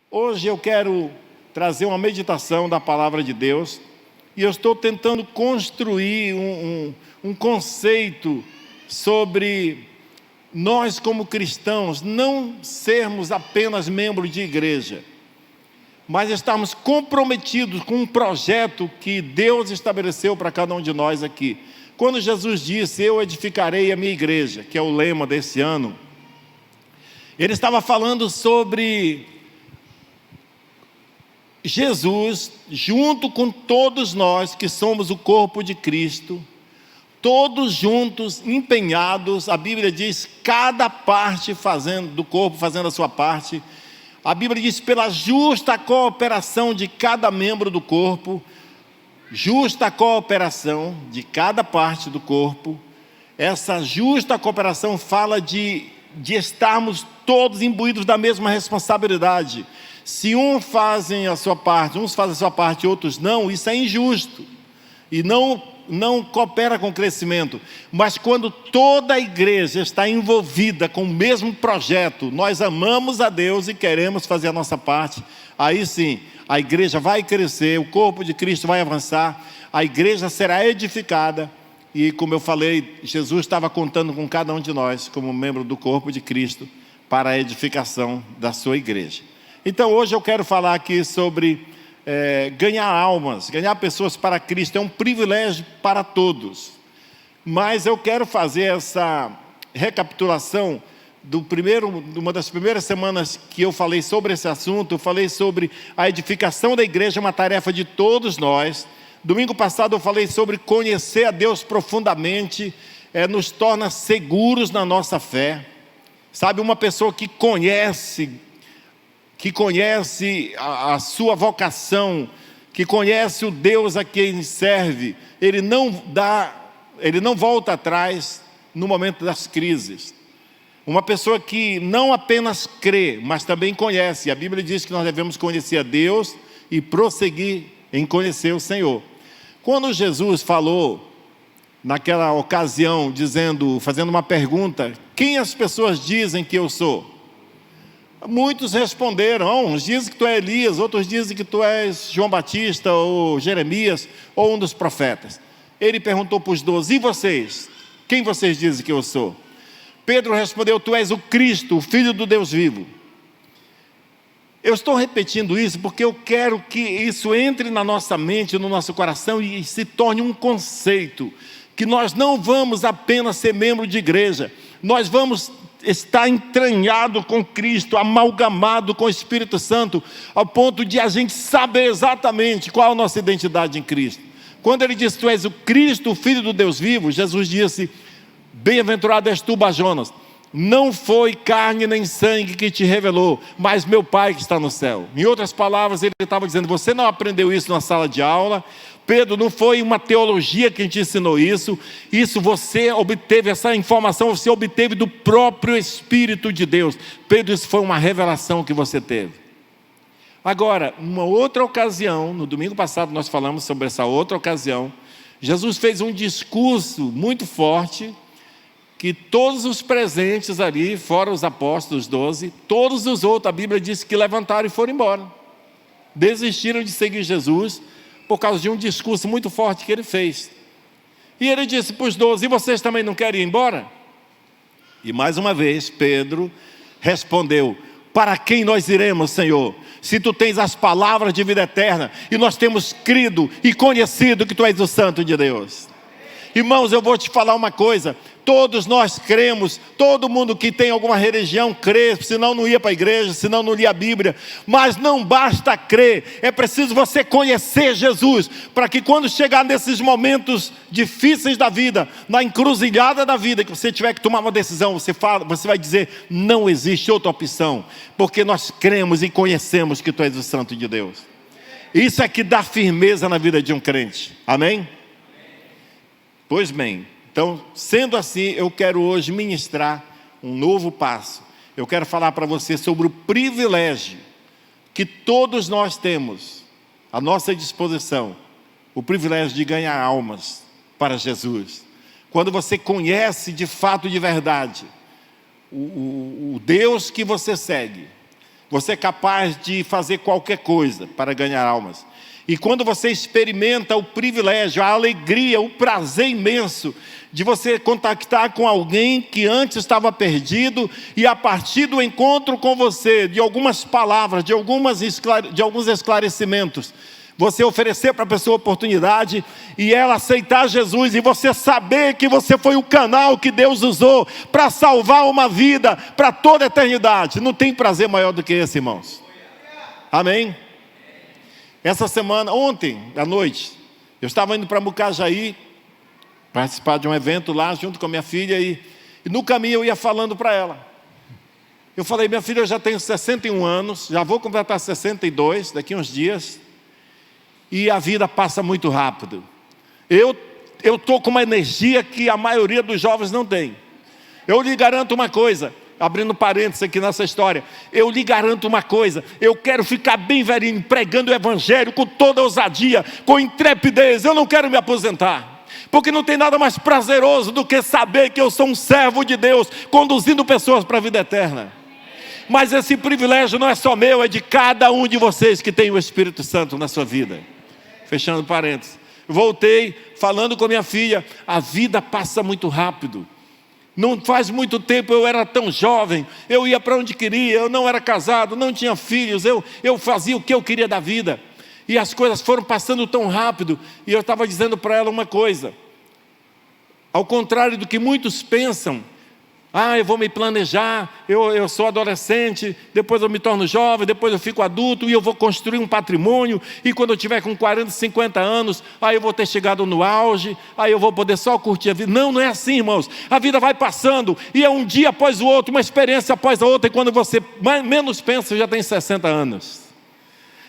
Hoje eu quero trazer uma meditação da palavra de Deus e eu estou tentando construir um conceito sobre nós como cristãos não sermos apenas membros de igreja, mas estarmos comprometidos com um projeto que Deus estabeleceu para cada um de nós aqui. Quando Jesus disse, eu edificarei a minha igreja, que é o lema desse ano, Ele estava falando sobre Jesus, junto com todos nós que somos o corpo de Cristo, todos juntos, empenhados. A Bíblia diz, cada parte do corpo fazendo a sua parte. A Bíblia diz, pela justa cooperação de cada membro do corpo, justa cooperação de cada parte do corpo. Essa justa cooperação fala de estarmos todos imbuídos da mesma responsabilidade. Se uns fazem a sua parte e outros não, isso é injusto e não coopera com o crescimento. Mas quando toda a igreja está envolvida com o mesmo projeto, nós amamos a Deus e queremos fazer a nossa parte, aí sim, a igreja vai crescer, o corpo de Cristo vai avançar, a igreja será edificada. E como eu falei, Jesus estava contando com cada um de nós, como membro do corpo de Cristo, para a edificação da sua igreja. Então hoje eu quero falar aqui sobre ganhar almas, ganhar pessoas para Cristo. É um privilégio para todos. Mas eu quero fazer essa recapitulação de uma das primeiras semanas que eu falei sobre esse assunto. Eu falei sobre a edificação da igreja, uma tarefa de todos nós. Domingo passado eu falei sobre conhecer a Deus profundamente, nos torna seguros na nossa fé. Sabe, uma pessoa que conhece a sua vocação, que conhece o Deus a quem serve, ele não volta atrás no momento das crises. Uma pessoa que não apenas crê, mas também conhece. A Bíblia diz que nós devemos conhecer a Deus e prosseguir em conhecer o Senhor. Quando Jesus falou, naquela ocasião, fazendo uma pergunta, quem as pessoas dizem que eu sou? Muitos responderam, uns dizem que tu é Elias, outros dizem que tu és João Batista, ou Jeremias, ou um dos profetas. Ele perguntou para os 12, e vocês? Quem vocês dizem que eu sou? Pedro respondeu, tu és o Cristo, o Filho do Deus vivo. Eu estou repetindo isso porque eu quero que isso entre na nossa mente, no nosso coração e se torne um conceito, que nós não vamos apenas ser membro de igreja, nós vamos estar entranhado com Cristo, amalgamado com o Espírito Santo, ao ponto de a gente saber exatamente qual é a nossa identidade em Cristo. Quando ele disse, tu és o Cristo, o Filho do Deus vivo, Jesus disse, bem-aventurado és tu, Bajonas, não foi carne nem sangue que te revelou, mas meu Pai que está no céu. Em outras palavras, ele estava dizendo, você não aprendeu isso na sala de aula, Pedro, não foi uma teologia que te ensinou isso você obteve, essa informação você obteve do próprio Espírito de Deus. Pedro, isso foi uma revelação que você teve. Agora, numa outra ocasião, no domingo passado nós falamos sobre essa outra ocasião, Jesus fez um discurso muito forte, que todos os presentes ali, fora os apóstolos 12, todos os outros, a Bíblia diz que levantaram e foram embora. Desistiram de seguir Jesus, por causa de um discurso muito forte que ele fez. E ele disse para os 12, e vocês também não querem ir embora? E mais uma vez, Pedro respondeu, para quem nós iremos, Senhor? Se tu tens as palavras de vida eterna, e nós temos crido e conhecido que tu és o Santo de Deus. Irmãos, eu vou te falar uma coisa, todos nós cremos, todo mundo que tem alguma religião crê, senão não ia para a igreja, senão não lia a Bíblia, mas não basta crer, é preciso você conhecer Jesus, para que quando chegar nesses momentos difíceis da vida, na encruzilhada da vida, que você tiver que tomar uma decisão, você vai dizer, não existe outra opção, porque nós cremos e conhecemos que tu és o Santo de Deus. Isso é que dá firmeza na vida de um crente, amém? Pois bem, então, sendo assim, eu quero hoje ministrar um novo passo. Eu quero falar para você sobre o privilégio que todos nós temos à nossa disposição, o privilégio de ganhar almas para Jesus. Quando você conhece de fato, de verdade, o Deus que você segue, Você é capaz de fazer qualquer coisa para ganhar almas. E quando você experimenta o privilégio, a alegria, o prazer imenso de você contactar com alguém que antes estava perdido, e a partir do encontro com você, de algumas palavras, de alguns esclarecimentos, você oferecer para a pessoa oportunidade e ela aceitar Jesus, e você saber que você foi o canal que Deus usou para salvar uma vida para toda a eternidade. Não tem prazer maior do que esse, irmãos. Amém? Essa semana, ontem à noite, eu estava indo para Mucajaí, participar de um evento lá junto com a minha filha, e no caminho eu ia falando para ela. Eu falei: minha filha, eu já tenho 61 anos, já vou completar 62 daqui uns dias, e a vida passa muito rápido. Eu estou com uma energia que a maioria dos jovens não tem. Eu lhe garanto uma coisa, abrindo parênteses aqui nessa história, eu lhe garanto uma coisa: eu quero ficar bem velhinho, pregando o evangelho com toda ousadia, com intrepidez. Eu não quero me aposentar, porque não tem nada mais prazeroso do que saber que eu sou um servo de Deus, conduzindo pessoas para a vida eterna. Mas esse privilégio não é só meu, é de cada um de vocês que tem o Espírito Santo na sua vida. Fechando parênteses, voltei falando com minha filha: a vida passa muito rápido. Não faz muito tempo eu era tão jovem, eu ia para onde queria, eu não era casado, não tinha filhos, eu fazia o que eu queria da vida. E as coisas foram passando tão rápido, e eu estava dizendo para ela uma coisa: ao contrário do que muitos pensam, eu vou me planejar, eu sou adolescente, depois eu me torno jovem, depois eu fico adulto e eu vou construir um patrimônio, e quando eu tiver com 40, 50 anos, aí eu vou ter chegado no auge, aí eu vou poder só curtir a vida. Não é assim, irmãos. A vida vai passando, e é um dia após o outro, uma experiência após a outra, e quando você menos pensa, você já tem 60 anos.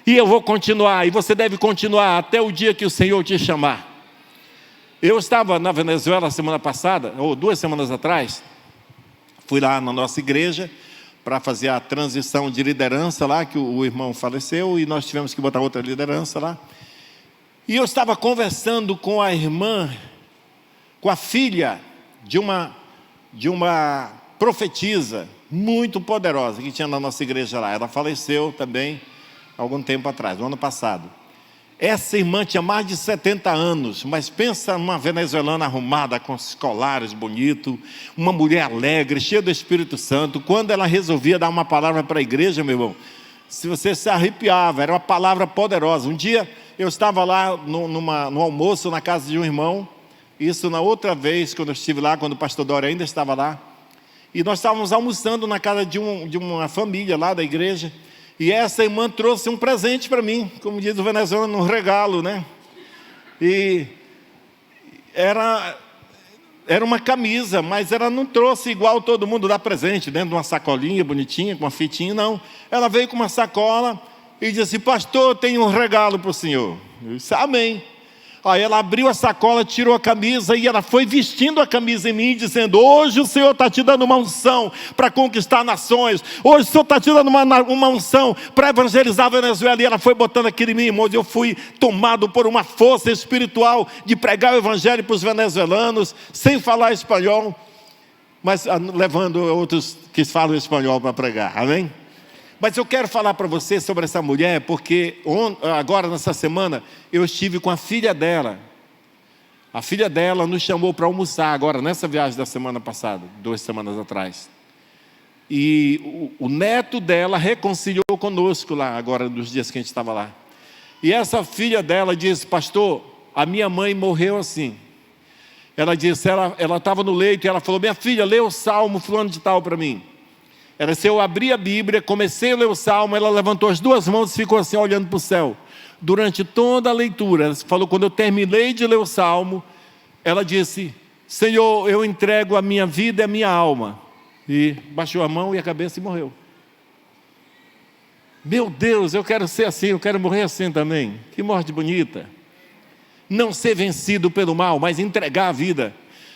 E eu vou continuar, e você deve continuar até o dia que o Senhor te chamar. Eu estava na Venezuela semana passada, ou 2 semanas atrás. Fui lá na nossa igreja para fazer a transição de liderança lá, que o irmão faleceu, e nós tivemos que botar outra liderança lá. E eu estava conversando com a irmã, com a filha de uma profetisa muito poderosa que tinha na nossa igreja lá. Ela faleceu também há algum tempo atrás, no ano passado. Essa irmã tinha mais de 70 anos, mas pensa numa venezuelana arrumada, com os colares bonitos, uma mulher alegre, cheia do Espírito Santo. Quando ela resolvia dar uma palavra para a igreja, meu irmão, se você se arrepiava, era uma palavra poderosa. Um dia eu estava lá no almoço na casa de um irmão, isso na outra vez, quando eu estive lá, quando o pastor Dória ainda estava lá, e nós estávamos almoçando na casa de uma família lá da igreja. E essa irmã trouxe um presente para mim, como diz o venezuelano, um regalo, né? E era uma camisa, mas ela não trouxe igual todo mundo dá presente, dentro de uma sacolinha bonitinha, com uma fitinha, não. Ela veio com uma sacola e disse: pastor, tem um regalo para o senhor. Eu disse: amém. Aí ela abriu a sacola, tirou a camisa, e ela foi vestindo a camisa em mim, dizendo: hoje o Senhor está te dando uma unção para conquistar nações. Hoje o Senhor está te dando uma unção para evangelizar a Venezuela. E ela foi botando aquilo em mim, irmãos. Eu fui tomado por uma força espiritual de pregar o evangelho para os venezuelanos, sem falar espanhol, mas levando outros que falam espanhol para pregar. Amém? Mas eu quero falar para você sobre essa mulher, porque agora nessa semana eu estive com a filha dela. A filha dela nos chamou para almoçar agora, nessa viagem da semana passada, 2 semanas atrás. E o neto dela reconciliou conosco lá, agora nos dias que a gente estava lá. E essa filha dela disse: pastor, a minha mãe morreu assim. Ela disse, ela estava no leito e ela falou: minha filha, lê o Salmo fulano de tal para mim. Era se eu abri a Bíblia, comecei a ler o Salmo, ela levantou as 2 mãos e ficou assim olhando para o céu. Durante toda a leitura, ela falou: quando eu terminei de ler o Salmo, ela disse: Senhor, eu entrego a minha vida e a minha alma. E baixou a mão e a cabeça e morreu. Meu Deus, eu quero ser assim, eu quero morrer assim também. Que morte bonita. Não ser vencido pelo mal, mas entregar a vida.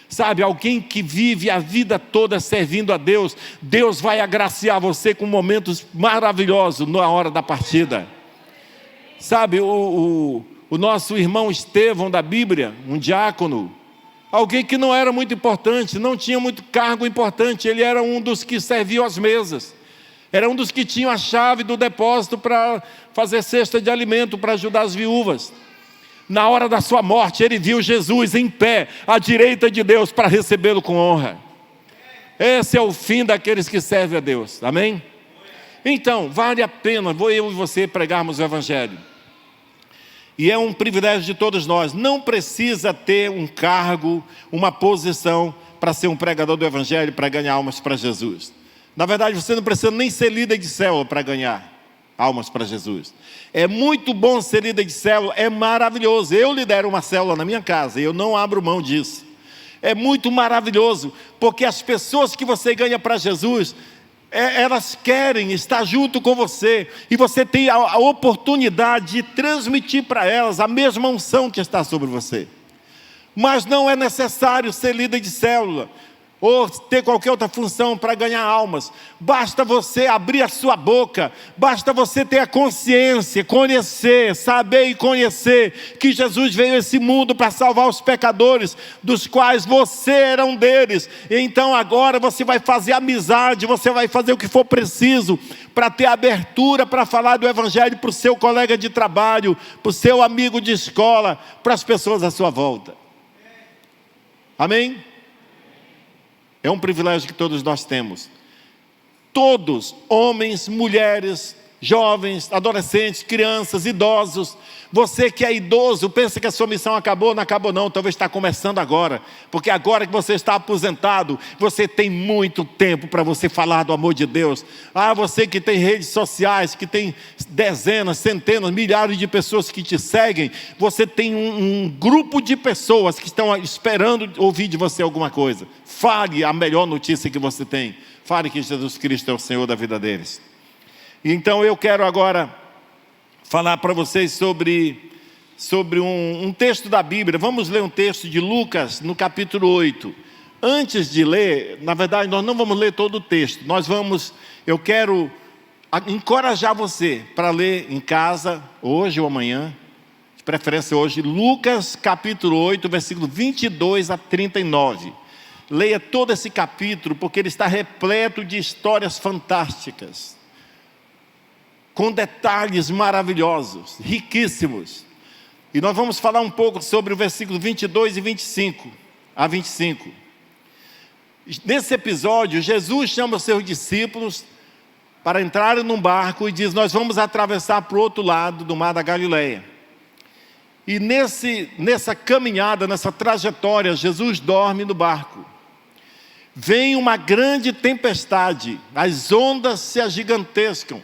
Sabe, alguém que vive a vida toda servindo a Deus, Deus vai agraciar você com momentos maravilhosos na hora da partida. Sabe, o nosso irmão Estevão da Bíblia, um diácono, alguém que não era muito importante, não tinha muito cargo importante, ele era um dos que serviam às mesas. Era um dos que tinham a chave do depósito para fazer cesta de alimento para ajudar as viúvas. Na hora da sua morte, ele viu Jesus em pé, à direita de Deus, para recebê-lo com honra. Esse é o fim daqueles que servem a Deus, amém? Então, vale a pena, eu e você pregarmos o Evangelho. E é um privilégio de todos nós. Não precisa ter um cargo, uma posição para ser um pregador do Evangelho, para ganhar almas para Jesus. Na verdade, você não precisa nem ser líder de célula para ganhar almas para Jesus. É muito bom ser líder de célula, é maravilhoso. Eu lidero uma célula na minha casa e eu não abro mão disso. É muito maravilhoso, porque as pessoas que você ganha para Jesus, elas querem estar junto com você, e você tem a oportunidade de transmitir para elas a mesma unção que está sobre você. Mas não é necessário ser líder de célula ou ter qualquer outra função para ganhar almas. Basta você abrir a sua boca, basta você ter a consciência, conhecer, saber e conhecer que Jesus veio a esse mundo para salvar os pecadores, dos quais você era um deles. E então agora você vai fazer amizade, você vai fazer o que for preciso para ter abertura para falar do Evangelho para o seu colega de trabalho, para o seu amigo de escola, para as pessoas à sua volta. Amém? É um privilégio que todos nós temos. Todos, homens, mulheres, jovens, adolescentes, crianças, idosos. Você que é idoso, pensa que a sua missão acabou, não acabou não, talvez está começando agora. Porque agora que você está aposentado, você tem muito tempo para você falar do amor de Deus. Você que tem redes sociais, que tem dezenas, centenas, milhares de pessoas que te seguem, você tem um grupo de pessoas que estão esperando ouvir de você alguma coisa. Fale a melhor notícia que você tem. Fale que Jesus Cristo é o Senhor da vida deles. Então eu quero agora falar para vocês sobre um texto da Bíblia. Vamos ler um texto de Lucas, no capítulo 8. Antes de ler, na verdade nós não vamos ler todo o texto. Eu quero encorajar você para ler em casa, hoje ou amanhã, de preferência hoje, Lucas capítulo 8, versículo 22 a 39. Leia todo esse capítulo, porque ele está repleto de histórias fantásticas, com detalhes maravilhosos, riquíssimos. E nós vamos falar um pouco sobre o versículo 22 e 25 a 25. Nesse episódio, Jesus chama os seus discípulos para entrarem num barco e diz: nós vamos atravessar para o outro lado do mar da Galileia. E nessa caminhada, nessa trajetória, Jesus dorme no barco. Vem uma grande tempestade, as ondas se agigantam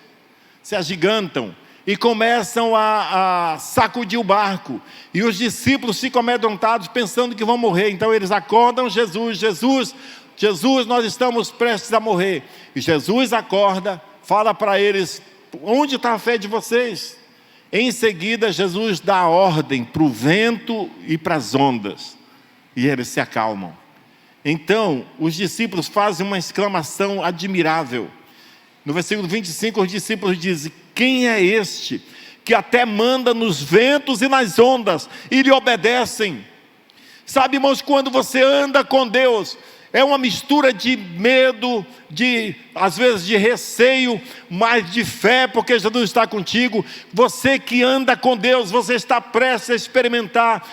e começam a sacudir o barco. E os discípulos ficam amedrontados, pensando que vão morrer. Então eles acordam Jesus, nós estamos prestes a morrer. E Jesus acorda, fala para eles: onde está a fé de vocês? Em seguida Jesus dá ordem para o vento e para as ondas, e eles se acalmam. Então os discípulos fazem uma exclamação admirável. No versículo 25, os discípulos dizem: quem é este que até manda nos ventos e nas ondas e lhe obedecem? Sabe, irmãos, quando você anda com Deus, é uma mistura de medo, às vezes de receio, mas de fé, porque Jesus está contigo. Você que anda com Deus, você está prestes a experimentar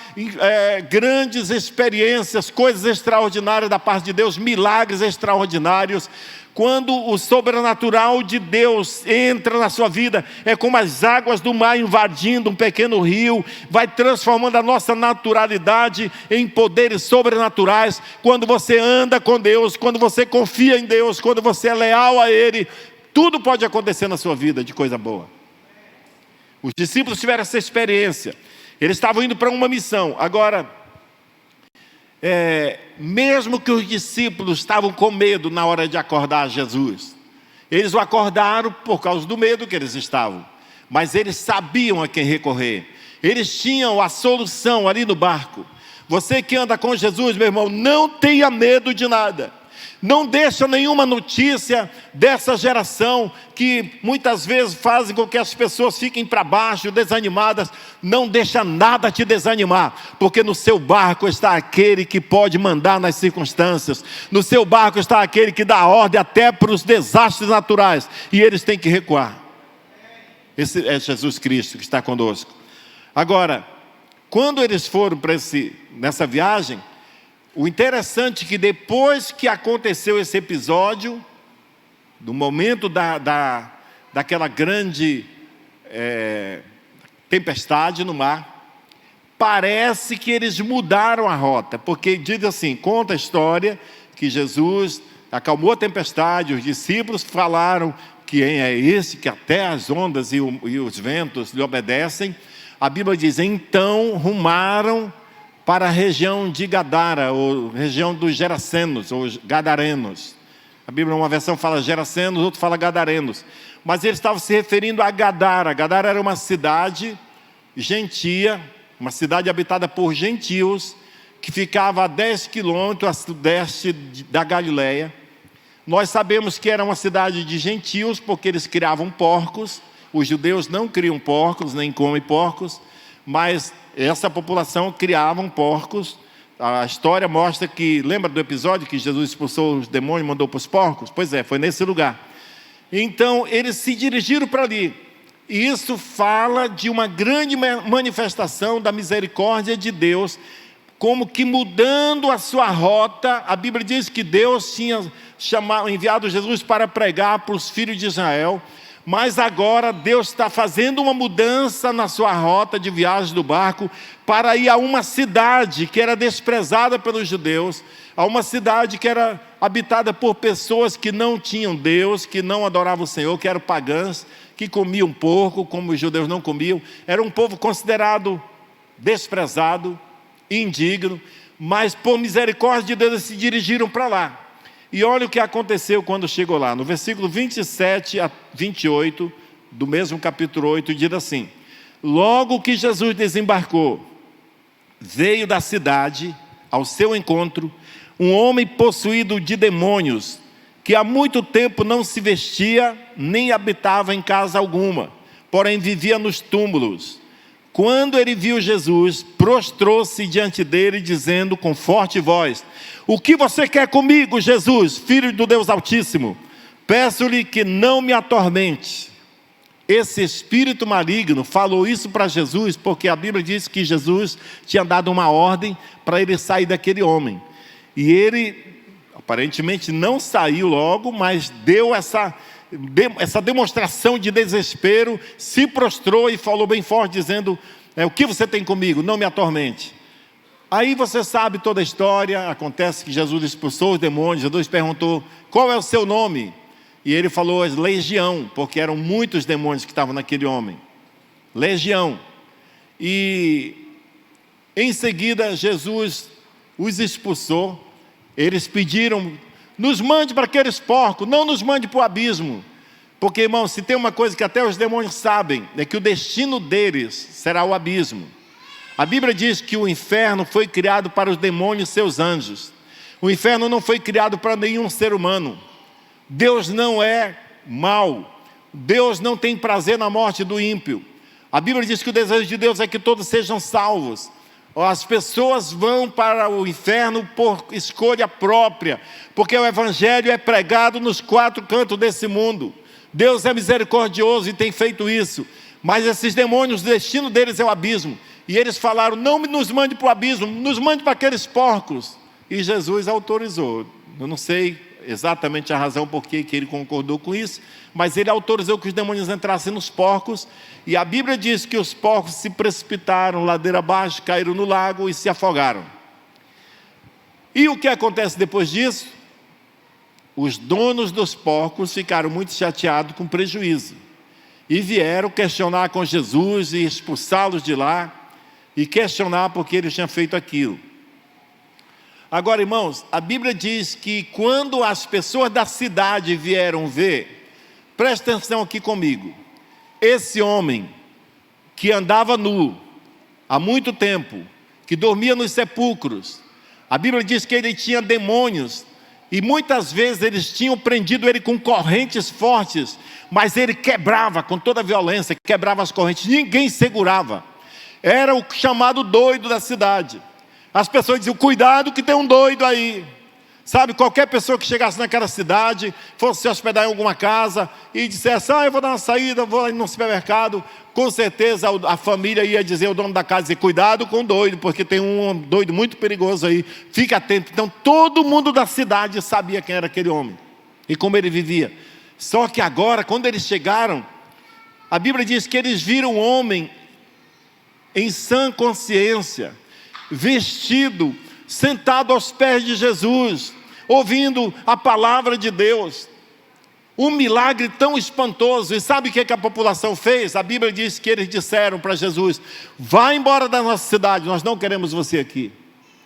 grandes experiências, coisas extraordinárias da parte de Deus, milagres extraordinários. Quando o sobrenatural de Deus entra na sua vida, é como as águas do mar invadindo um pequeno rio, vai transformando a nossa naturalidade em poderes sobrenaturais. Quando você anda com Deus, quando você confia em Deus, quando você é leal a Ele, tudo pode acontecer na sua vida de coisa boa. Os discípulos tiveram essa experiência, eles estavam indo para uma missão. Agora, mesmo que os discípulos estavam com medo na hora de acordar Jesus, eles o acordaram por causa do medo que eles estavam, mas eles sabiam a quem recorrer, eles tinham a solução ali no barco. Você que anda com Jesus, meu irmão, não tenha medo de nada. Não deixa nenhuma notícia dessa geração que muitas vezes fazem com que as pessoas fiquem para baixo, desanimadas. Não deixa nada te desanimar, porque no seu barco está aquele que pode mandar nas circunstâncias. No seu barco está aquele que dá ordem até para os desastres naturais, e eles têm que recuar. Esse é Jesus Cristo que está conosco. Agora, quando eles foram para nessa viagem, o interessante é que depois que aconteceu esse episódio, no momento daquela grande tempestade no mar, parece que eles mudaram a rota, porque diz assim, conta a história que Jesus acalmou a tempestade, os discípulos falaram: quem é esse que até as ondas e os ventos lhe obedecem? A Bíblia diz, então rumaram para a região de Gadara, ou região dos Gerasenos, ou Gadarenos. A Bíblia, uma versão fala Gerasenos, outra fala Gadarenos. Mas eles estavam se referindo a Gadara. Gadara era uma cidade gentia, uma cidade habitada por gentios, que ficava a 10 quilômetros a sudeste da Galileia. Nós sabemos que era uma cidade de gentios, porque eles criavam porcos. Os judeus não criam porcos, nem comem porcos, mas essa população criavam porcos. A história mostra que, lembra do episódio que Jesus expulsou os demônios e mandou para os porcos? Pois é, foi nesse lugar. Então, eles se dirigiram para ali. E isso fala de uma grande manifestação da misericórdia de Deus, como que mudando a sua rota. A Bíblia diz que Deus tinha enviado Jesus para pregar para os filhos de Israel, mas agora Deus está fazendo uma mudança na sua rota de viagem do barco, para ir a uma cidade que era desprezada pelos judeus, a uma cidade que era habitada por pessoas que não tinham Deus, que não adoravam o Senhor, que eram pagãs, que comiam porco, como os judeus não comiam. Era um povo considerado desprezado, indigno, mas por misericórdia de Deus eles se dirigiram para lá. E olha o que aconteceu quando chegou lá. No versículo 27 a 28, do mesmo capítulo 8, diz assim: logo que Jesus desembarcou, veio da cidade ao seu encontro um homem possuído de demônios, que há muito tempo não se vestia, nem habitava em casa alguma, porém vivia nos túmulos. Quando ele viu Jesus, prostrou-se diante dele, dizendo com forte voz: o que você quer comigo, Jesus, filho do Deus Altíssimo? Peço-lhe que não me atormente. Esse espírito maligno falou isso para Jesus, porque a Bíblia diz que Jesus tinha dado uma ordem para ele sair daquele homem. E ele, aparentemente, não saiu logo, mas deu essa demonstração de desespero, se prostrou e falou bem forte, dizendo: o que você tem comigo? Não me atormente. Aí você sabe toda a história. Acontece que Jesus expulsou os demônios. Jesus perguntou: qual é o seu nome? E ele falou: Legião, porque eram muitos demônios que estavam naquele homem. Legião. E em seguida Jesus os expulsou. Eles pediram: nos mande para aqueles porcos, não nos mande para o abismo. Porque, irmão, se tem uma coisa que até os demônios sabem, é que o destino deles será o abismo. A Bíblia diz que o inferno foi criado para os demônios e seus anjos. O inferno não foi criado para nenhum ser humano. Deus não é mau. Deus não tem prazer na morte do ímpio. A Bíblia diz que o desejo de Deus é que todos sejam salvos. As pessoas vão para o inferno por escolha própria, porque o evangelho é pregado nos 4 cantos desse mundo. Deus é misericordioso e tem feito isso, mas esses demônios, o destino deles é o abismo. E eles falaram: não nos mande para o abismo, nos mande para aqueles porcos. E Jesus autorizou. Eu não sei exatamente a razão por que ele concordou com isso, mas ele autorizou que os demônios entrassem nos porcos. E a Bíblia diz que os porcos se precipitaram ladeira abaixo, caíram no lago e se afogaram. E o que acontece depois disso? Os donos dos porcos ficaram muito chateados com prejuízo, e vieram questionar com Jesus e expulsá-los de lá, e questionar porque ele tinha feito aquilo. Agora, irmãos, a Bíblia diz que quando as pessoas da cidade vieram ver, presta atenção aqui comigo, esse homem que andava nu há muito tempo, que dormia nos sepulcros, a Bíblia diz que ele tinha demônios, E muitas vezes eles tinham prendido ele com correntes fortes, mas ele quebrava com toda a violência, quebrava as correntes, ninguém segurava. Era o chamado doido da cidade. As pessoas diziam, cuidado que tem um doido aí. Sabe, qualquer pessoa que chegasse naquela cidade, fosse se hospedar em alguma casa e dissesse, eu vou dar uma saída, vou ir no supermercado, com certeza a família ia dizer, o dono da casa, dizer, cuidado com o doido, porque tem um doido muito perigoso aí, fica atento. Então todo mundo da cidade sabia quem era aquele homem e como ele vivia. Só que agora, quando eles chegaram, a Bíblia diz que eles viram um homem em sã consciência, vestido, sentado aos pés de Jesus, ouvindo a palavra de Deus. Um milagre tão espantoso. E sabe o que a população fez? A Bíblia diz que eles disseram para Jesus, vá embora da nossa cidade, nós não queremos você aqui.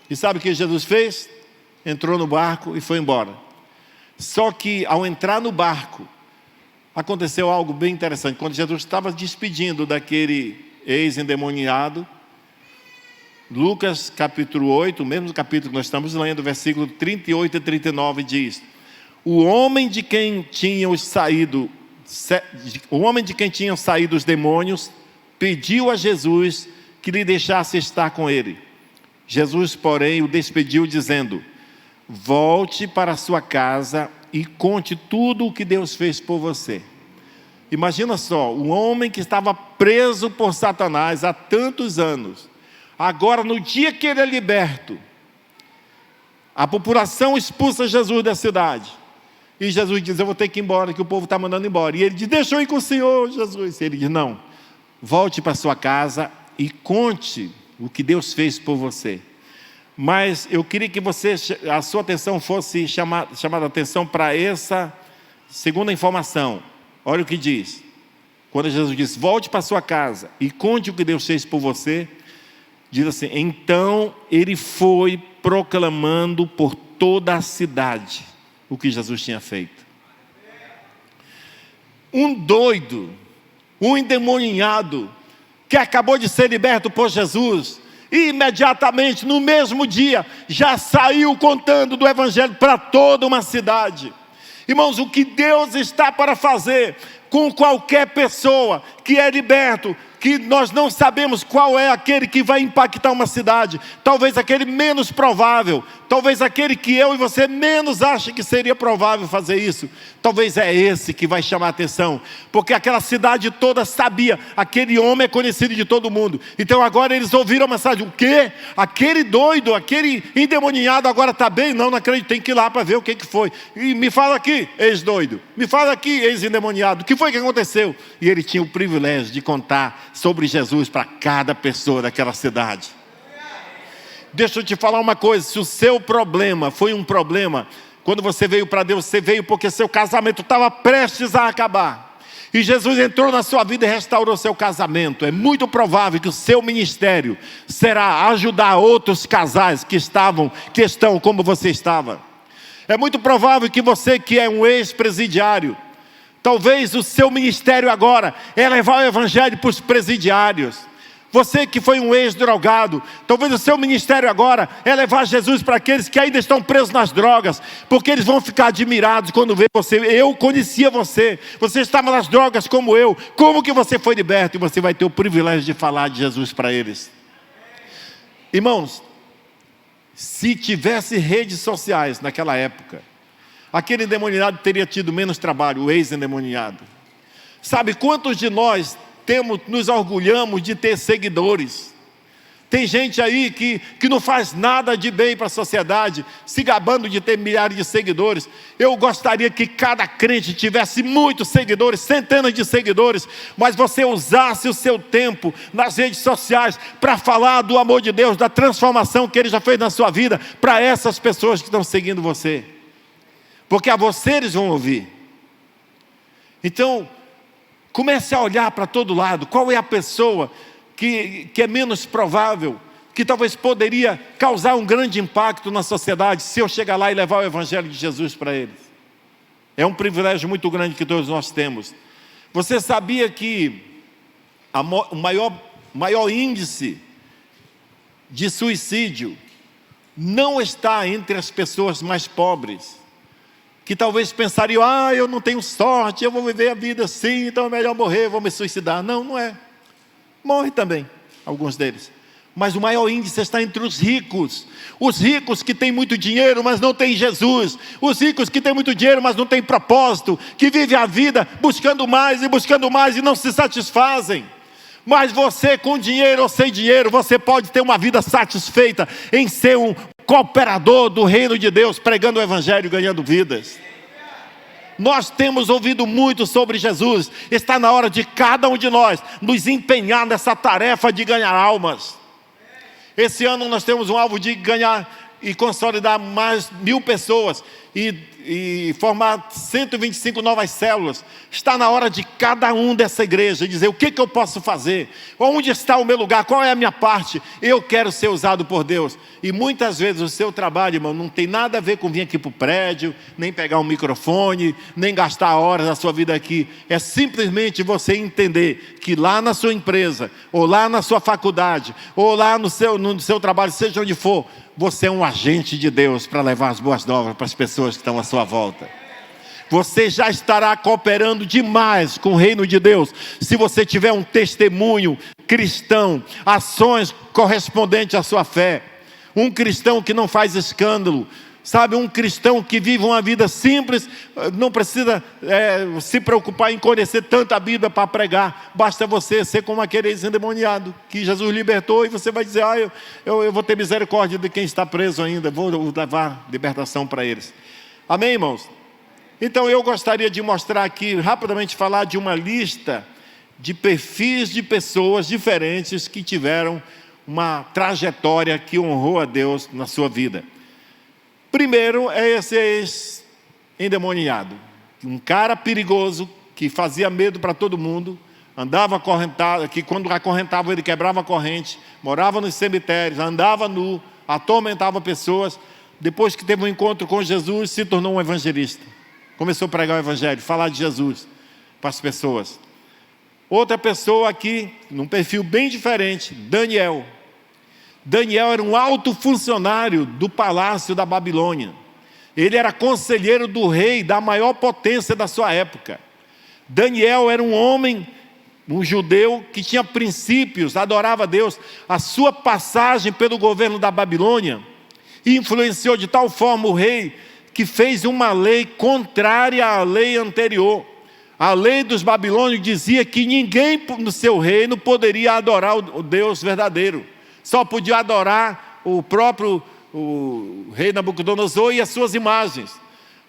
E sabe o que Jesus fez? Entrou no barco e foi embora. Só que ao entrar no barco, aconteceu algo bem interessante. Quando Jesus estava despedindo daquele ex-endemoniado, Lucas capítulo 8, o mesmo capítulo que nós estamos lendo, versículo 38 e 39 diz, o homem de quem tinham saído os demônios, pediu a Jesus que lhe deixasse estar com ele. Jesus, porém, o despediu dizendo, volte para a sua casa e conte tudo o que Deus fez por você. Imagina só, um homem que estava preso por Satanás há tantos anos, agora, no dia que ele é liberto, a população expulsa Jesus da cidade. E Jesus diz, eu vou ter que ir embora, que o povo está mandando embora. E ele diz, deixa eu ir com o Senhor, Jesus. E ele diz, não, volte para sua casa e conte o que Deus fez por você. Mas eu queria que a sua atenção fosse chamada a atenção para essa segunda informação. Olha o que diz. Quando Jesus diz, volte para sua casa e conte o que Deus fez por você, diz assim, então ele foi proclamando por toda a cidade o que Jesus tinha feito. Um doido, um endemoniado, que acabou de ser liberto por Jesus, e imediatamente, no mesmo dia, já saiu contando do Evangelho para toda uma cidade. Irmãos, o que Deus está para fazer com qualquer pessoa que é liberto, que nós não sabemos qual é aquele que vai impactar uma cidade, talvez aquele menos provável, talvez aquele que eu e você menos acha que seria provável fazer isso, talvez é esse que vai chamar a atenção, porque aquela cidade toda sabia, aquele homem é conhecido de todo mundo, então agora eles ouviram a mensagem, o quê? Aquele doido, aquele endemoniado agora está bem? Não acredito, tem que ir lá para ver o que foi, e me fala aqui, ex-doido, me fala aqui, ex-endemoniado, o que foi que aconteceu? E ele tinha o privilégio de contar sobre Jesus para cada pessoa daquela cidade. Deixa eu te falar uma coisa, se o seu problema foi um problema, quando você veio para Deus, você veio porque seu casamento estava prestes a acabar, e Jesus entrou na sua vida e restaurou seu casamento, é muito provável que o seu ministério será ajudar outros casais que estão como você estava. É muito provável que você que é um ex-presidiário, talvez o seu ministério agora é levar o Evangelho para os presidiários. Você que foi um ex-drogado, talvez o seu ministério agora é levar Jesus para aqueles que ainda estão presos nas drogas, porque eles vão ficar admirados quando vê você. Eu conhecia você estava nas drogas como eu, como que você foi liberto? E você vai ter o privilégio de falar de Jesus para eles. Irmãos, se tivesse redes sociais naquela época, aquele endemoniado teria tido menos trabalho, o ex-endemoniado. Sabe quantos de nós nos orgulhamos de ter seguidores? Tem gente aí que não faz nada de bem para a sociedade, se gabando de ter milhares de seguidores. Eu gostaria que cada crente tivesse muitos seguidores, centenas de seguidores, mas você usasse o seu tempo nas redes sociais para falar do amor de Deus, da transformação que Ele já fez na sua vida, para essas pessoas que estão seguindo você. Porque a você eles vão ouvir. Então, comece a olhar para todo lado. Qual é a pessoa que é menos provável, que talvez poderia causar um grande impacto na sociedade, se eu chegar lá e levar o Evangelho de Jesus para eles? É um privilégio muito grande que todos nós temos. Você sabia que o maior índice de suicídio não está entre as pessoas mais pobres, que talvez pensariam, eu não tenho sorte, eu vou viver a vida assim, então é melhor morrer, vou me suicidar. Não, não é. Morre também, alguns deles. Mas o maior índice está entre os ricos que têm muito dinheiro, mas não têm Jesus, os ricos que têm muito dinheiro, mas não têm propósito, que vivem a vida buscando mais e não se satisfazem. Mas você, com dinheiro ou sem dinheiro, você pode ter uma vida satisfeita em ser um cooperador do reino de Deus, pregando o evangelho e ganhando vidas. Nós temos ouvido muito sobre Jesus. Está na hora de cada um de nós nos empenhar nessa tarefa de ganhar almas. Esse ano nós temos um alvo de ganhar e consolidar mais 1.000 pessoas e formar 125 novas células. Está na hora de cada um dessa igreja dizer: o que eu posso fazer? Onde está o meu lugar? Qual é a minha parte? Eu quero ser usado por Deus. E muitas vezes o seu trabalho, irmão, não tem nada a ver com vir aqui para o prédio, nem pegar um microfone, nem gastar horas da sua vida aqui. É simplesmente você entender que lá na sua empresa, ou lá na sua faculdade, ou lá no seu trabalho, seja onde for, você é um agente de Deus para levar as boas novas para as pessoas que estão à sua volta. Você já estará cooperando demais com o reino de Deus se você tiver um testemunho cristão, ações correspondentes à sua fé. Um cristão que não faz escândalo, sabe, um cristão que vive uma vida simples, não precisa se preocupar em conhecer tanta Bíblia para pregar. Basta você ser como aquele ex-endemoniado que Jesus libertou, e você vai dizer: eu vou ter misericórdia de quem está preso ainda, vou levar libertação para eles. Amém, irmãos? Então eu gostaria de mostrar aqui, rapidamente falar de uma lista de perfis de pessoas diferentes que tiveram uma trajetória que honrou a Deus na sua vida. Primeiro é esse ex-endemoniado, um cara perigoso, que fazia medo para todo mundo, andava acorrentado, que quando acorrentava ele quebrava a corrente, morava nos cemitérios, andava nu, atormentava pessoas. Depois que teve um encontro com Jesus, se tornou um evangelista. Começou a pregar o evangelho, falar de Jesus para as pessoas. Outra pessoa aqui, num perfil bem diferente, Daniel. Daniel era um alto funcionário do palácio da Babilônia. Ele era conselheiro do rei da maior potência da sua época. Daniel era um homem, um judeu que tinha princípios, adorava a Deus. A sua passagem pelo governo da Babilônia influenciou de tal forma o rei que fez uma lei contrária à lei anterior. A lei dos babilônios dizia que ninguém no seu reino poderia adorar o Deus verdadeiro. Só podia adorar o rei Nabucodonosor e as suas imagens.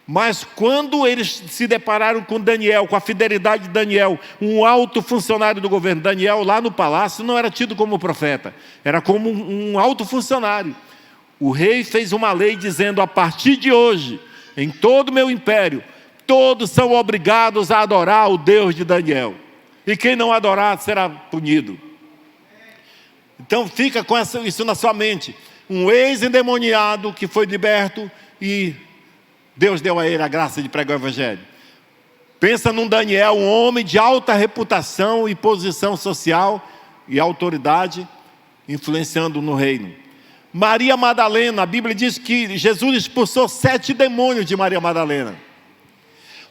Mas quando eles se depararam com Daniel, com a fidelidade de Daniel, um alto funcionário do governo, Daniel lá no palácio não era tido como profeta, era como um alto funcionário. O rei fez uma lei dizendo: a partir de hoje, em todo o meu império, todos são obrigados a adorar o Deus de Daniel. E quem não adorar será punido. Então fica com isso na sua mente. Um ex-endemoniado que foi liberto e Deus deu a ele a graça de pregar o evangelho. Pensa num Daniel, um homem de alta reputação e posição social e autoridade, influenciando no reino. Maria Madalena, a Bíblia diz que Jesus expulsou 7 demônios de Maria Madalena.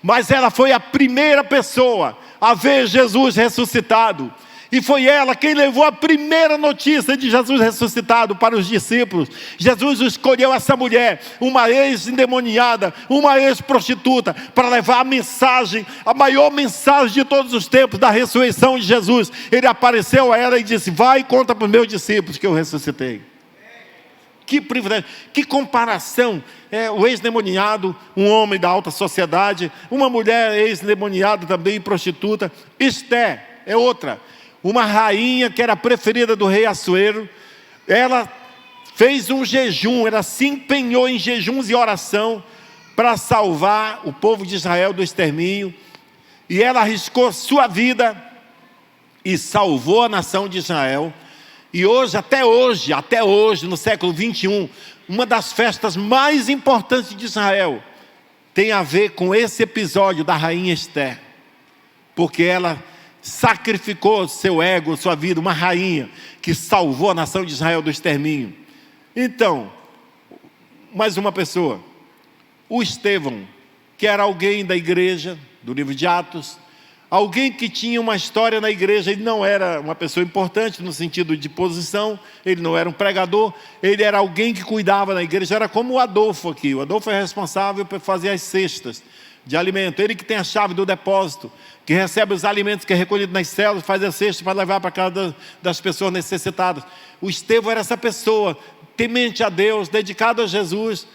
Mas ela foi a primeira pessoa a ver Jesus ressuscitado. E foi ela quem levou a primeira notícia de Jesus ressuscitado para os discípulos. Jesus escolheu essa mulher, uma ex-endemoniada, uma ex-prostituta, para levar a mensagem, a maior mensagem de todos os tempos da ressurreição de Jesus. Ele apareceu a ela e disse: vai e conta para os meus discípulos que eu ressuscitei. Que privilégio, que comparação. O ex-endemoniado, um homem da alta sociedade, uma mulher ex-endemoniada também, prostituta. Esté é outra, uma rainha que era preferida do rei Assuero. Ela fez um jejum, ela se empenhou em jejuns e oração para salvar o povo de Israel do extermínio. E ela arriscou sua vida e salvou a nação de Israel. E hoje, até hoje, no século 21, uma das festas mais importantes de Israel tem a ver com esse episódio da rainha Esté. Porque ela sacrificou seu ego, sua vida, uma rainha que salvou a nação de Israel do extermínio. Então, mais uma pessoa, o Estevão, que era alguém da igreja, do livro de Atos, alguém que tinha uma história na igreja. Ele não era uma pessoa importante no sentido de posição, ele não era um pregador, ele era alguém que cuidava na igreja, era como o Adolfo aqui. O Adolfo é responsável por fazer as cestas de alimento, ele que tem a chave do depósito, que recebe os alimentos que é recolhido nas células, faz a cesta para levar para casa das pessoas necessitadas. O Estevão era essa pessoa, temente a Deus, dedicado a Jesus,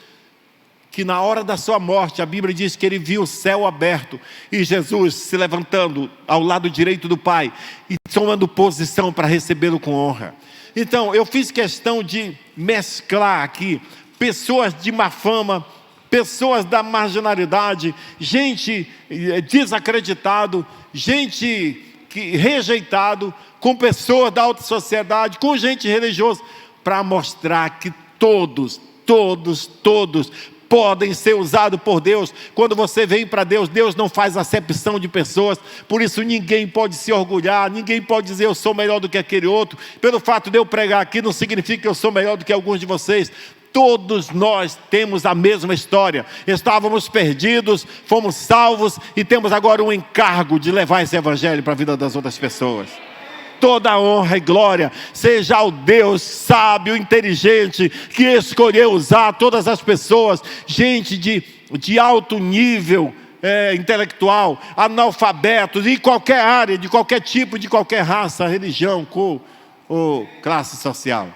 que na hora da sua morte, a Bíblia diz que ele viu o céu aberto, e Jesus se levantando ao lado direito do Pai, e tomando posição para recebê-lo com honra. Então, eu fiz questão de mesclar aqui, pessoas de má fama, pessoas da marginalidade, gente desacreditado, gente rejeitado, com pessoas da alta sociedade, com gente religiosa, para mostrar que todos podem ser usados por Deus. Quando você vem para Deus, Deus não faz acepção de pessoas, por isso ninguém pode se orgulhar, ninguém pode dizer eu sou melhor do que aquele outro. Pelo fato de eu pregar aqui, não significa que eu sou melhor do que alguns de vocês. Todos nós temos a mesma história, estávamos perdidos, fomos salvos e temos agora um encargo de levar esse evangelho para a vida das outras pessoas. Toda honra e glória seja ao Deus sábio, inteligente, que escolheu usar todas as pessoas, gente de alto nível intelectual, analfabetos, em qualquer área, de qualquer tipo, de qualquer raça, religião, cor ou classe social,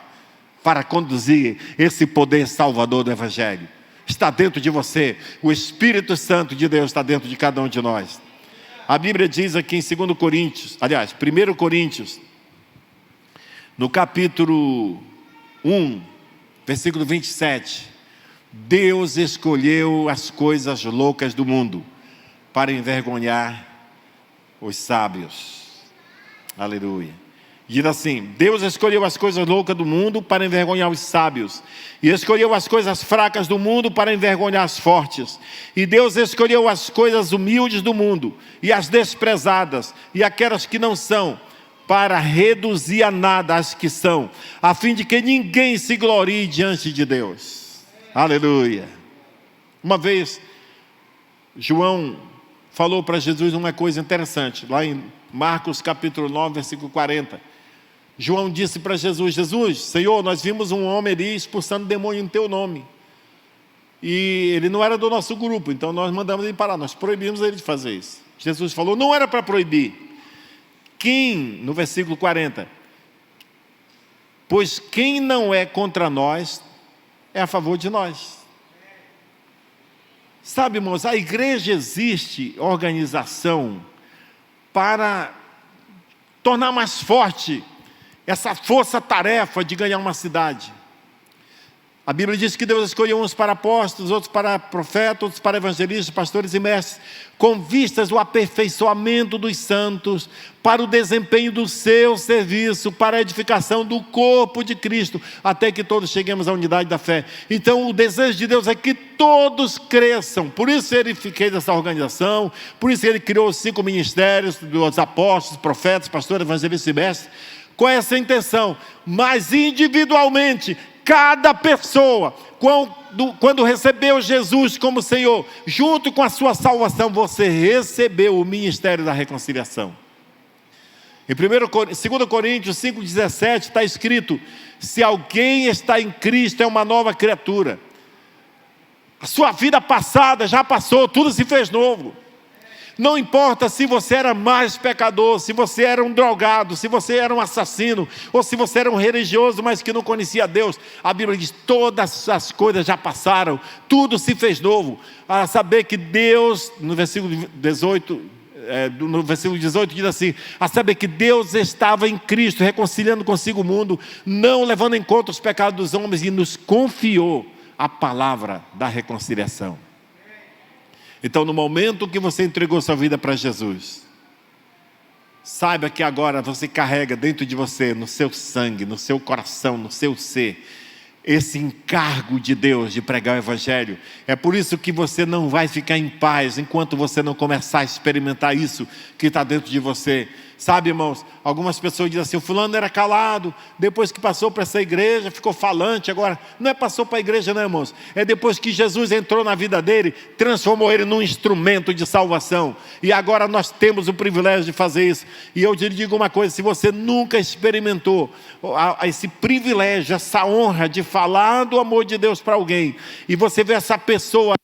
para conduzir esse poder salvador do evangelho. Está dentro de você, o Espírito Santo de Deus está dentro de cada um de nós. A Bíblia diz aqui em 1 Coríntios, no capítulo 1, versículo 27, Deus escolheu as coisas loucas do mundo para envergonhar os sábios. Aleluia. Diz assim: Deus escolheu as coisas loucas do mundo para envergonhar os sábios, e escolheu as coisas fracas do mundo para envergonhar as fortes. E Deus escolheu as coisas humildes do mundo, e as desprezadas, e aquelas que não são, para reduzir a nada as que são, a fim de que ninguém se glorie diante de Deus. Aleluia. Uma vez, João falou para Jesus uma coisa interessante, lá em Marcos capítulo 9, versículo 40. João disse para Jesus: Senhor, nós vimos um homem ali expulsando demônio em teu nome. E ele não era do nosso grupo, então nós mandamos ele parar, nós proibimos ele de fazer isso. Jesus falou: não era para proibir. No versículo 40, pois quem não é contra nós, é a favor de nós. Sabe, irmãos, a igreja existe, organização, para tornar mais forte essa força-tarefa de ganhar uma cidade. A Bíblia diz que Deus escolheu uns para apóstolos, outros para profetas, outros para evangelistas, pastores e mestres, com vistas ao aperfeiçoamento dos santos, para o desempenho do seu serviço, para a edificação do corpo de Cristo, até que todos cheguemos à unidade da fé. Então o desejo de Deus é que todos cresçam. Por isso Ele fez essa organização, por isso Ele criou os 5 ministérios dos apóstolos, profetas, pastores, evangelistas e mestres, com essa intenção. Mas individualmente, cada pessoa, quando recebeu Jesus como Senhor, junto com a sua salvação, você recebeu o ministério da reconciliação. Em 2 Coríntios 5,17 está escrito: se alguém está em Cristo, é uma nova criatura. A sua vida passada já passou, tudo se fez novo. Não importa se você era mais pecador, se você era um drogado, se você era um assassino, ou se você era um religioso, mas que não conhecia Deus. A Bíblia diz: todas as coisas já passaram, tudo se fez novo. A saber que Deus, no versículo 18 diz assim: a saber que Deus estava em Cristo, reconciliando consigo o mundo, não levando em conta os pecados dos homens, e nos confiou a palavra da reconciliação. Então, no momento que você entregou sua vida para Jesus, saiba que agora você carrega dentro de você, no seu sangue, no seu coração, no seu ser, esse encargo de Deus de pregar o evangelho. É por isso que você não vai ficar em paz enquanto você não começar a experimentar isso que está dentro de você. Sabe, irmãos, algumas pessoas dizem assim, o fulano era calado, depois que passou para essa igreja, ficou falante. Agora, não é passou para a igreja não, irmãos, é depois que Jesus entrou na vida dele, transformou ele num instrumento de salvação, e agora nós temos o privilégio de fazer isso. E eu te digo uma coisa, se você nunca experimentou esse privilégio, essa honra de falar do amor de Deus para alguém, e você vê essa pessoa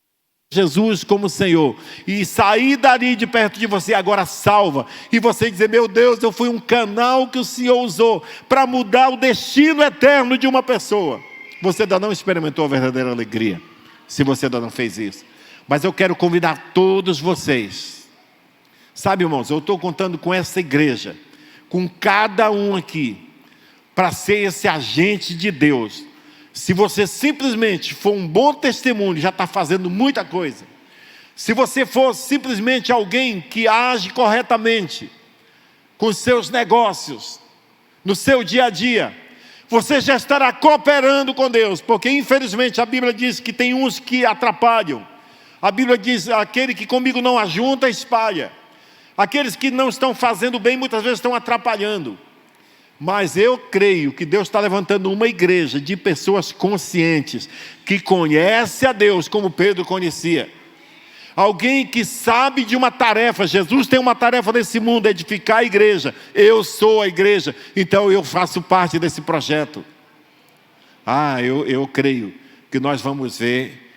Jesus como Senhor, e sair dali de perto de você agora salva, e você dizer, meu Deus, eu fui um canal que o Senhor usou para mudar o destino eterno de uma pessoa. Você ainda não experimentou a verdadeira alegria, se você ainda não fez isso. Mas eu quero convidar todos vocês, sabe, irmãos, eu estou contando com essa igreja, com cada um aqui, para ser esse agente de Deus. Se você simplesmente for um bom testemunho, já está fazendo muita coisa. Se você for simplesmente alguém que age corretamente com os seus negócios, no seu dia a dia, você já estará cooperando com Deus, porque infelizmente a Bíblia diz que tem uns que atrapalham. A Bíblia diz, aquele que comigo não ajunta, espalha. Aqueles que não estão fazendo bem, muitas vezes estão atrapalhando. Mas eu creio que Deus está levantando uma igreja de pessoas conscientes, que conhece a Deus como Pedro conhecia. Alguém que sabe de uma tarefa. Jesus tem uma tarefa nesse mundo, edificar a igreja. Eu sou a igreja, então eu faço parte desse projeto. Eu creio que nós vamos ver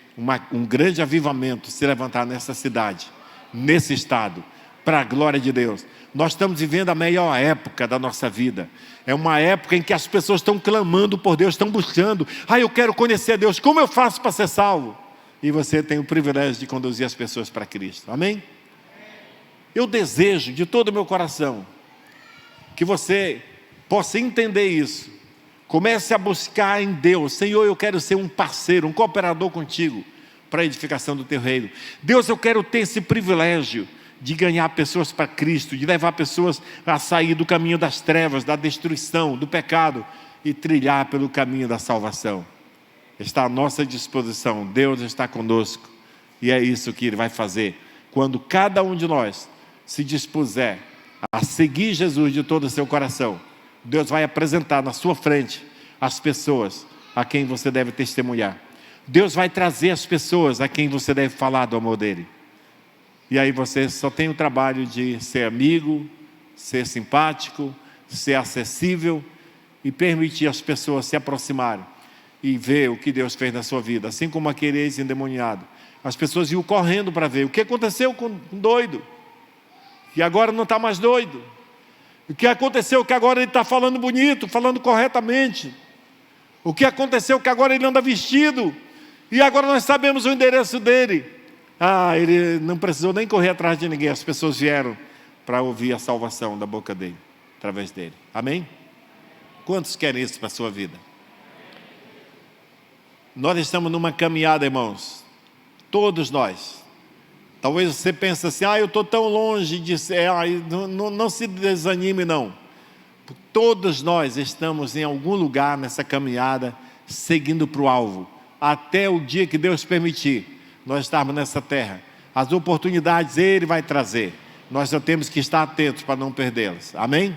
um grande avivamento se levantar nessa cidade, nesse estado, para a glória de Deus. Nós estamos vivendo a melhor época da nossa vida. É uma época em que as pessoas estão clamando por Deus, estão buscando. Eu quero conhecer a Deus, como eu faço para ser salvo? E você tem o privilégio de conduzir as pessoas para Cristo, amém? Eu desejo de todo o meu coração que você possa entender isso. Comece a buscar em Deus, Senhor, eu quero ser um parceiro, um cooperador contigo, para a edificação do teu reino. Deus, eu quero ter esse privilégio de ganhar pessoas para Cristo, de levar pessoas a sair do caminho das trevas, da destruição, do pecado, e trilhar pelo caminho da salvação. Está à nossa disposição, Deus está conosco, e é isso que Ele vai fazer, quando cada um de nós se dispuser a seguir Jesus de todo o seu coração. Deus vai apresentar na sua frente as pessoas a quem você deve testemunhar. Deus vai trazer as pessoas a quem você deve falar do amor dEle. E aí você só tem o trabalho de ser amigo, ser simpático, ser acessível e permitir as pessoas se aproximarem e ver o que Deus fez na sua vida. Assim como aquele ex-endemoniado. As pessoas iam correndo para ver o que aconteceu com o doido, que agora não está mais doido. O que aconteceu que agora ele está falando bonito, falando corretamente. O que aconteceu que agora ele anda vestido, e agora nós sabemos o endereço dele. Ele não precisou nem correr atrás de ninguém, as pessoas vieram para ouvir a salvação da boca dele, através dele, amém? Quantos querem isso para a sua vida? Nós estamos numa caminhada, irmãos, todos nós. Talvez você pense assim, eu estou tão longe de ser, não se desanime não. Todos nós estamos em algum lugar nessa caminhada, seguindo para o alvo, até o dia que Deus permitir. Nós estamos nessa terra, as oportunidades Ele vai trazer, nós só temos que estar atentos para não perdê-las, amém?